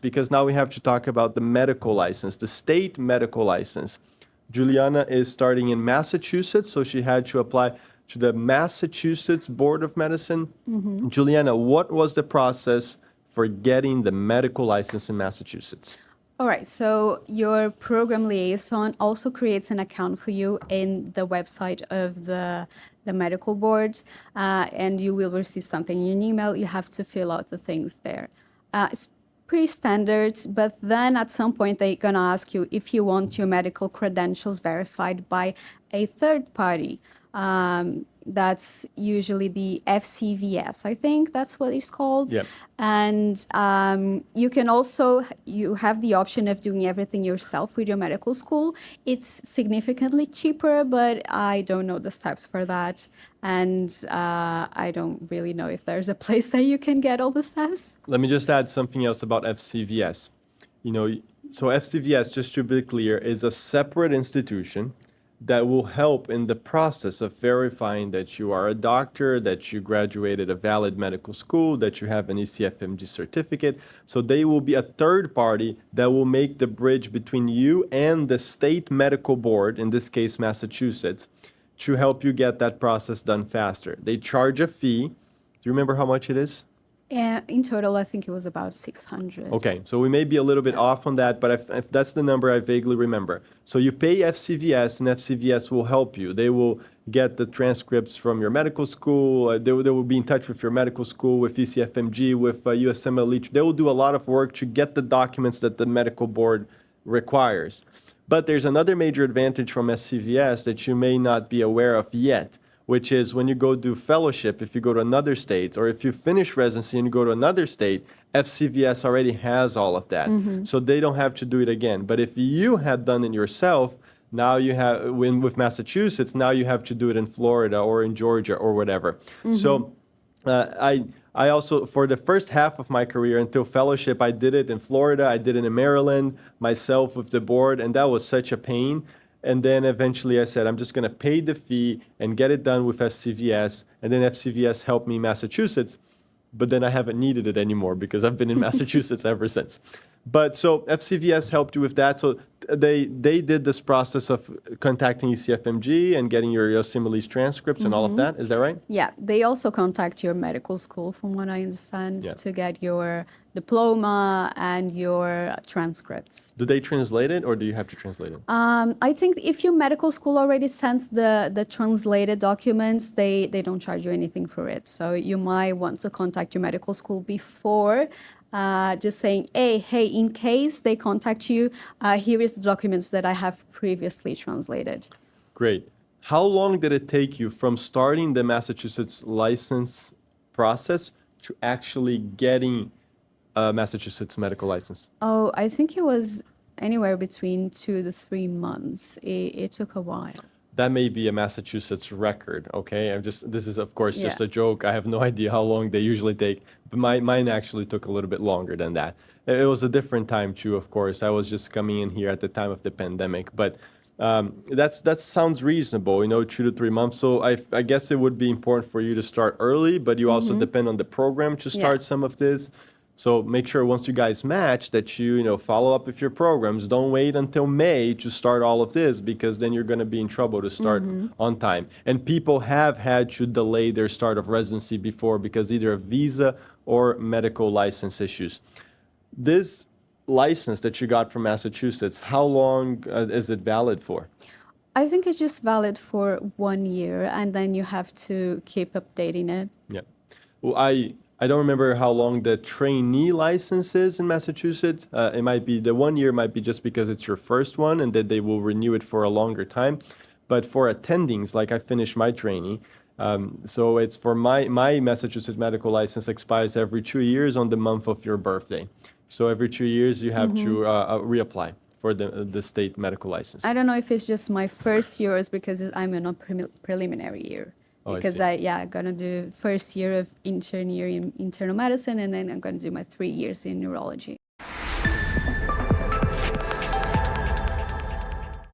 because now we have to talk about the medical license, the state medical license. Juliana is starting in Massachusetts, so she had to apply to the Massachusetts Board of Medicine. Juliana, what was the process for getting the medical license in Massachusetts? All right, so your program liaison also creates an account for you in the website of the medical board, and you will receive something in an email. You have to fill out the things there. It's pretty standard, but then at some point they're going to ask you if you want your medical credentials verified by a third party. That's usually the FCVS, I think that's what it's called. Yep. And you have the option of doing everything yourself with your medical school. It's significantly cheaper, but I don't know the steps for that. And I don't really know if there's a place that you can get all the steps. Let me just add something else about FCVS. So FCVS, just to be clear, is a separate institution that will help in the process of verifying that you are a doctor, that you graduated a valid medical school, that you have an ECFMG certificate. So they will be a third party that will make the bridge between you and the state medical board, in this case, Massachusetts, to help you get that process done faster. They charge a fee. Do you remember how much it is? In total, I think it was about 600. Okay, so we may be a little bit off on that, but if that's the number I vaguely remember. So you pay FCVS, and FCVS will help you. They will get the transcripts from your medical school. They will be in touch with your medical school, with ECFMG, with USMLE. They will do a lot of work to get the documents that the medical board requires. But there's another major advantage from FCVS that you may not be aware of yet, which is when you go do fellowship, if you go to another state, or if you finish residency and you go to another state, FCVS already has all of that. So they don't have to do it again. But if you had done it yourself, now you have, with Massachusetts, now you have to do it in Florida or in Georgia or whatever. So I also, for the first half of my career until fellowship, I did it in Florida, I did it in Maryland, myself with the board, and that was such a pain. And then eventually I said, I'm just going to pay the fee and get it done with FCVS. And then FCVS helped me in Massachusetts. But then I haven't needed it anymore because I've been in Massachusetts ever since. But so FCVS helped you with that. So they did this process of contacting ECFMG and getting your Yosemite's transcripts and all of that. Is that right? Yeah, they also contact your medical school, from what I understand, to get your diploma and your transcripts. Do they translate it, or do you have to translate it? I think if your medical school already sends the translated documents, they don't charge you anything for it. So you might want to contact your medical school before, just saying, hey, in case they contact you, here is the documents that I have previously translated. Great. How long did it take you from starting the Massachusetts license process to actually getting a Massachusetts medical license? Oh, I think it was anywhere between 2 to 3 months. It took a while. That may be a Massachusetts record, okay? This is, of course, just a joke. I have no idea how long they usually take, but mine actually took a little bit longer than that. It was a different time, too, of course. I was just coming in here at the time of the pandemic, but that sounds reasonable, 2 to 3 months. So I guess it would be important for you to start early, but you also depend on the program to start some of this. So make sure once you guys match that you follow up with your programs. Don't wait until May to start all of this, because then you're going to be in trouble to start on time. And people have had to delay their start of residency before because either of visa or medical license issues. This license that you got from Massachusetts, how long is it valid for? I think it's just valid for 1 year, and then you have to keep updating it. Yeah. Well, I don't remember how long the trainee license is in Massachusetts. It might be, the 1 year might be just because it's your first one and that they will renew it for a longer time. But for attendings, like I finished my trainee, so it's for my Massachusetts medical license expires every 2 years on the month of your birthday. So every 2 years you have to reapply for the state medical license. I don't know if it's just my first year or because I'm in a preliminary year. Because I'm going to do first year of intern year in internal medicine, and then I'm going to do my 3 years in neurology.